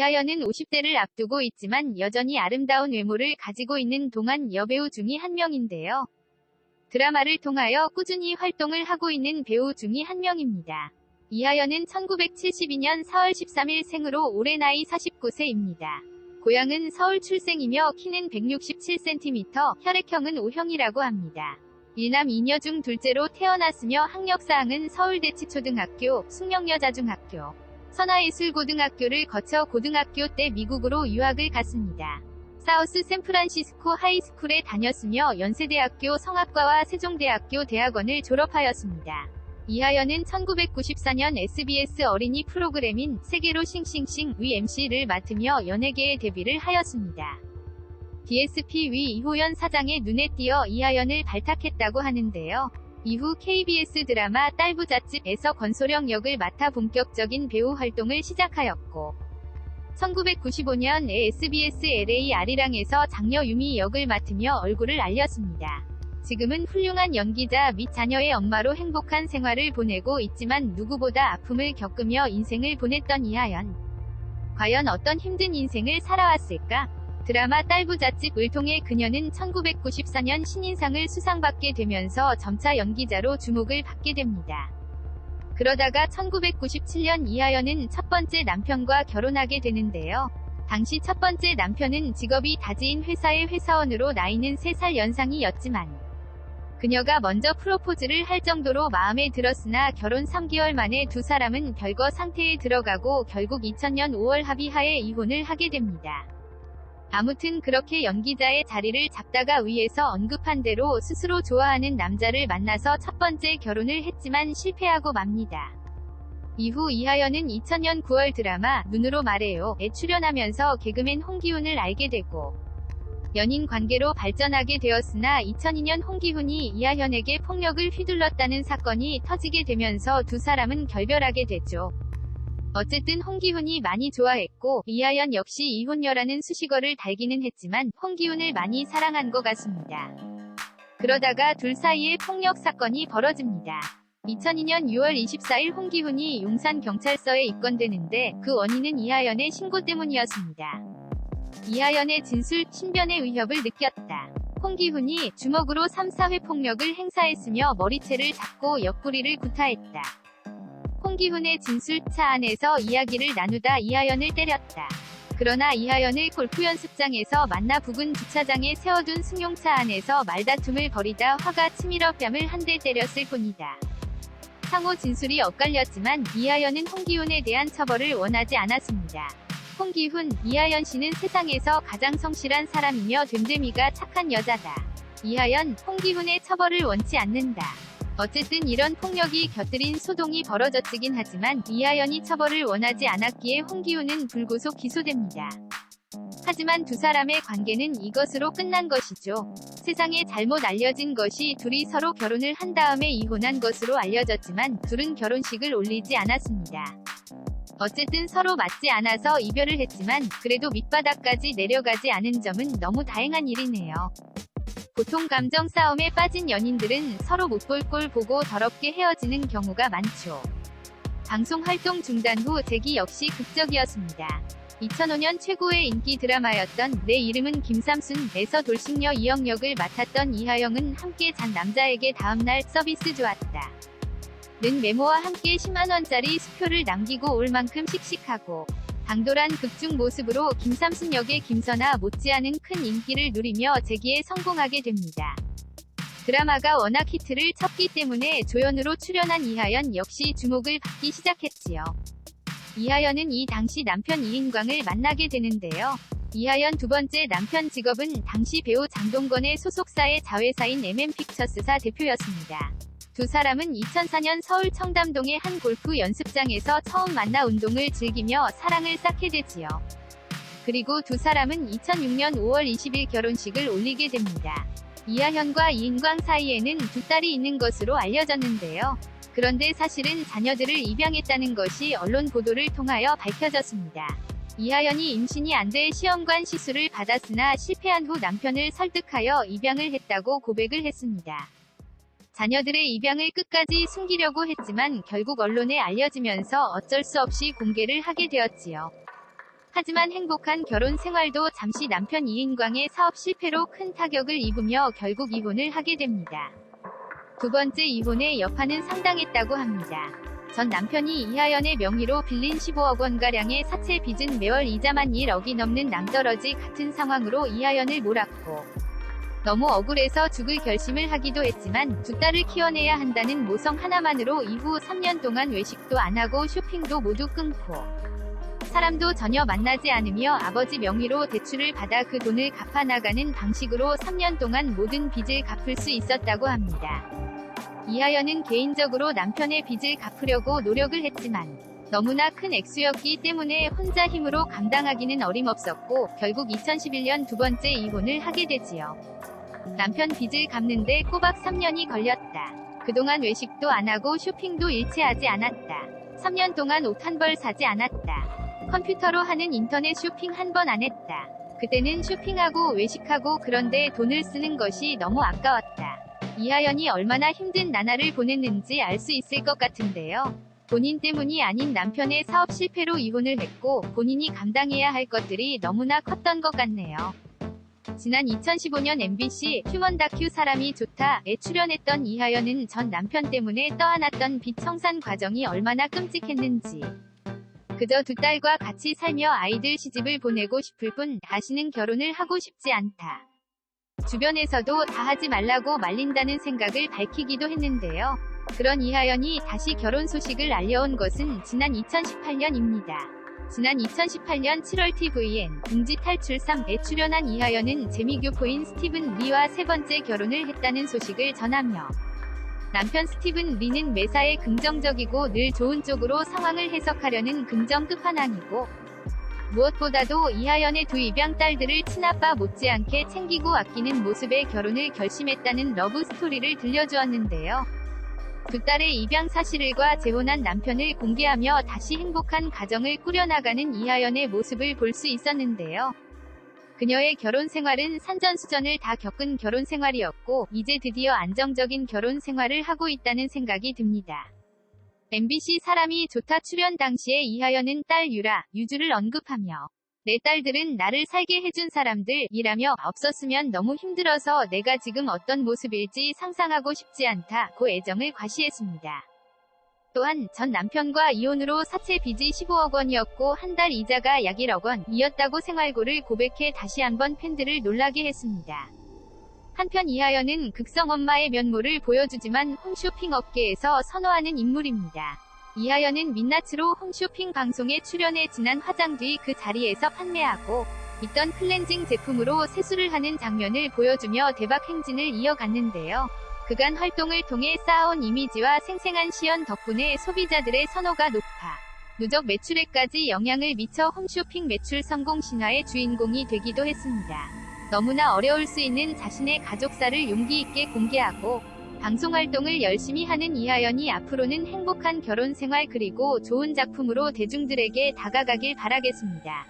이하연은 50대를 앞두고 있지만 여전히 아름다운 외모를 가지고 있는 동안 여배우 중의 한 명인데요. 드라마를 통하여 꾸준히 활동을 하고 있는 배우 중의 한 명입니다. 이하연은 1972년 4월 13일 생으로 올해 나이 49세입니다. 고향은 서울 출생이며 키는 167cm, 혈액형은 O형이라고 합니다. 일남 2녀 중 둘째로 태어났으며 학력사항은 서울대치초등학교, 숙명여자중학교, 선화예술고등학교를 거쳐 고등학교 때 미국으로 유학을 갔습니다. 사우스 샌프란시스코 하이스쿨에 다녔으며 연세대학교 성악과와 세종대학교 대학원을 졸업하였습니다. 이하연은 1994년 SBS 어린이 프로그램인 세계로 싱싱싱 위 MC를 맡으며 연예계에 데뷔를 하였습니다. DSP 위 이호연 사장의 눈에 띄어 이하연을 발탁했다고 하는데요. 이후 KBS 드라마 딸부잣집에서 권소령 역을 맡아 본격적인 배우 활동을 시작하였고 1995년에 SBS LA 아리랑에서 장녀 유미 역을 맡으며 얼굴을 알렸습니다. 지금은 훌륭한 연기자 및 자녀의 엄마로 행복한 생활을 보내고 있지만 누구보다 아픔을 겪으며 인생을 보냈던 이하연. 과연 어떤 힘든 인생을 살아왔을까? 드라마 딸부잣집을 통해 그녀는 1994년 신인상을 수상받게 되면서 점차 연기자로 주목을 받게 됩니다. 그러다가 1997년 이하연은 첫 번째 남편과 결혼하게 되는데요. 당시 첫 번째 남편은 직업이 다지인 회사의 회사원으로 나이는 3살 연상이었지만 그녀가 먼저 프로포즈를 할 정도로 마음에 들었으나 결혼 3개월 만에 두 사람은 별거 상태에 들어가고 결국 2000년 5월 합의하에 이혼을 하게 됩니다. 아무튼 그렇게 연기자의 자리를 잡다가 위에서 언급한 대로 스스로 좋아하는 남자를 만나서 첫 번째 결혼을 했지만 실패하고 맙니다. 이후 이하연은 2000년 9월 드라마 눈으로 말해요에 출연하면서 개그맨 홍기훈을 알게 되고 연인 관계로 발전하게 되었으나 2002년 홍기훈이 이하연에게 폭력을 휘둘렀다는 사건이 터지게 되면서 두 사람은 결별하게 됐죠. 어쨌든 홍기훈이 많이 좋아했고 이하연 역시 이혼녀라는 수식어를 달기는 했지만 홍기훈을 많이 사랑한 것 같습니다. 그러다가 둘 사이에 폭력 사건이 벌어집니다. 2002년 6월 24일 홍기훈이 용산경찰서에 입건되는데 그 원인은 이하연의 신고 때문이었습니다. 이하연의 진술, 신변의 위협을 느꼈다. 홍기훈이 주먹으로 3-4회 폭력을 행사했으며 머리채를 잡고 옆구리를 구타했다. 홍기훈의 진술, 차 안에서 이야기를 나누다 이하연을 때렸다. 그러나 이하연을 골프 연습장에서 만나 부근 주차장에 세워둔 승용차 안에서 말다툼을 벌이다 화가 치밀어 뺨을 한 대 때렸을 뿐이다. 상호 진술이 엇갈렸지만 이하연은 홍기훈에 대한 처벌을 원하지 않았습니다. 홍기훈, 이하연 씨는 세상에서 가장 성실한 사람이며 됨됨이가 착한 여자다. 이하연, 홍기훈의 처벌을 원치 않는다. 어쨌든 이런 폭력이 곁들인 소동이 벌어졌긴 하지만 이하연이 처벌을 원하지 않았기에 홍기훈은 불구속 기소됩니다. 하지만 두 사람의 관계는 이것으로 끝난 것이죠. 세상에 잘못 알려진 것이 둘이 서로 결혼을 한 다음에 이혼한 것으로 알려졌지만 둘은 결혼식을 올리지 않았습니다. 어쨌든 서로 맞지 않아서 이별을 했지만 그래도 밑바닥까지 내려가지 않은 점은 너무 다행한 일이네요. 보통 감정 싸움에 빠진 연인들은 서로 못 볼 꼴 보고 더럽게 헤어지는 경우가 많죠. 방송 활동 중단 후 재기 역시 극적이었습니다. 2005년 최고의 인기 드라마였던 내 이름은 김삼순에서 돌싱녀 이영 역을 맡았던 이하영은 함께 잔 남자에게 다음날 서비스 좋았다 는 메모와 함께 10만원짜리 수표를 남기고 올 만큼 씩씩하고 당돌한 극중 모습으로 김삼순 역의 김선아 못지않은 큰 인기를 누리며 재기에 성공하게 됩니다. 드라마가 워낙 히트를 쳤기 때문에 조연으로 출연한 이하연 역시 주목을 받기 시작했지요. 이하연은 이 당시 남편 이인광을 만나게 되는데요. 이하연 두 번째 남편 직업은 당시 배우 장동건의 소속사의 자회사인 MM픽처스사 대표였습니다. 두 사람은 2004년 서울 청담동의 한 골프 연습장에서 처음 만나 운동을 즐기며 사랑을 쌓게 되지요. 그리고 두 사람은 2006년 5월 20일 결혼식을 올리게 됩니다. 이하연과 이인광 사이에는 두 딸이 있는 것으로 알려졌는데요. 그런데 사실은 자녀들을 입양했다는 것이 언론 보도를 통하여 밝혀졌습니다. 이하연이 임신이 안 돼 시험관 시술을 받았으나 실패한 후 남편을 설득하여 입양을 했다고 고백을 했습니다. 자녀들의 입양을 끝까지 숨기려고 했지만 결국 언론에 알려지면서 어쩔 수 없이 공개를 하게 되었지요. 하지만 행복한 결혼 생활도 잠시 남편 이인광의 사업 실패로 큰 타격을 입으며 결국 이혼을 하게 됩니다. 두 번째 이혼의 여파는 상당했다고 합니다. 전 남편이 이하연의 명의로 빌린 15억 원가량의 사채 빚은 매월 이자만 1억이 넘는 낭떠러지 같은 상황으로 이하연을 몰았고 너무 억울해서 죽을 결심을 하기도 했지만 두 딸을 키워내야 한다는 모성 하나만으로 이후 3년 동안 외식도 안 하고 쇼핑도 모두 끊고 사람도 전혀 만나지 않으며 아버지 명의로 대출을 받아 그 돈을 갚아나가는 방식으로 3년 동안 모든 빚을 갚을 수 있었다고 합니다. 이하연은 개인적으로 남편의 빚을 갚으려고 노력을 했지만 너무나 큰 액수였기 때문에 혼자 힘으로 감당하기는 어림없었고 결국 2011년 두 번째 이혼을 하게 되지요. 남편 빚을 갚는데 꼬박 3년이 걸렸다. 그동안 외식도 안 하고 쇼핑도 일체하지 않았다. 3년 동안 옷 한 벌 사지 않았다. 컴퓨터로 하는 인터넷 쇼핑 한 번 안 했다. 그때는 쇼핑하고 외식하고 그런데 돈을 쓰는 것이 너무 아까웠다. 이하연이 얼마나 힘든 나날을 보냈는지 알 수 있을 것 같은데요. 본인 때문이 아닌 남편의 사업 실패로 이혼을 했고 본인이 감당해야 할 것들이 너무나 컸던 것 같네요. 지난 2015년 MBC 휴먼 다큐 사람이 좋다에 출연했던 이하연은 전 남편 때문에 떠안았던 빚 청산 과정이 얼마나 끔찍했는지 그저 두 딸과 같이 살며 아이들 시집을 보내고 싶을 뿐 다시는 결혼을 하고 싶지 않다. 주변에서도 다 하지 말라고 말린다는 생각을 밝히기도 했는데요. 그런 이하연이 다시 결혼 소식을 알려온 것은 지난 2018년입니다. 지난 2018년 7월 TVN 궁지 탈출 3에 출연한 이하연은 재미교포인 스티븐 리와 세 번째 결혼을 했다는 소식을 전하며 남편 스티븐 리는 매사에 긍정적이고 늘 좋은 쪽으로 상황을 해석하려는 긍정 끝판왕이고 무엇보다도 이하연의 두 입양 딸들을 친아빠 못지않게 챙기고 아끼는 모습에 결혼을 결심했다는 러브 스토리를 들려주었는데요. 두 딸의 입양 사실과 재혼한 남편을 공개하며 다시 행복한 가정을 꾸려나가는 이하연의 모습을 볼 수 있었는데요. 그녀의 결혼 생활은 산전수전을 다 겪은 결혼 생활이었고 이제 드디어 안정적인 결혼 생활을 하고 있다는 생각이 듭니다. MBC 사람이 좋다 출연 당시에 이하연은 딸 유주를 언급하며 내 딸들은 나를 살게 해준 사람들이라며 없었으면 너무 힘들어서 내가 지금 어떤 모습일지 상상하고 싶지 않다고 애정을 과시했습니다. 또한 전 남편과 이혼으로 사채 빚이 15억 원이었고 한 달 이자가 약 1억 원이었다고 생활고를 고백해 다시 한번 팬들을 놀라게 했습니다. 한편 이하연은 극성 엄마의 면모를 보여주지만 홈쇼핑 업계에서 선호하는 인물입니다. 이하연은 민낯으로 홈쇼핑 방송에 출연해 진한 화장 뒤 그 자리에서 판매하고 있던 클렌징 제품으로 세수를 하는 장면을 보여주며 대박 행진을 이어갔는데요. 그간 활동을 통해 쌓아온 이미지와 생생한 시연 덕분에 소비자들의 선호가 높아 누적 매출에까지 영향을 미쳐 홈쇼핑 매출 성공 신화의 주인공이 되기도 했습니다. 너무나 어려울 수 있는 자신의 가족사를 용기 있게 공개하고 방송 활동을 열심히 하는 이하연이 앞으로는 행복한 결혼 생활 그리고 좋은 작품으로 대중들에게 다가가길 바라겠습니다.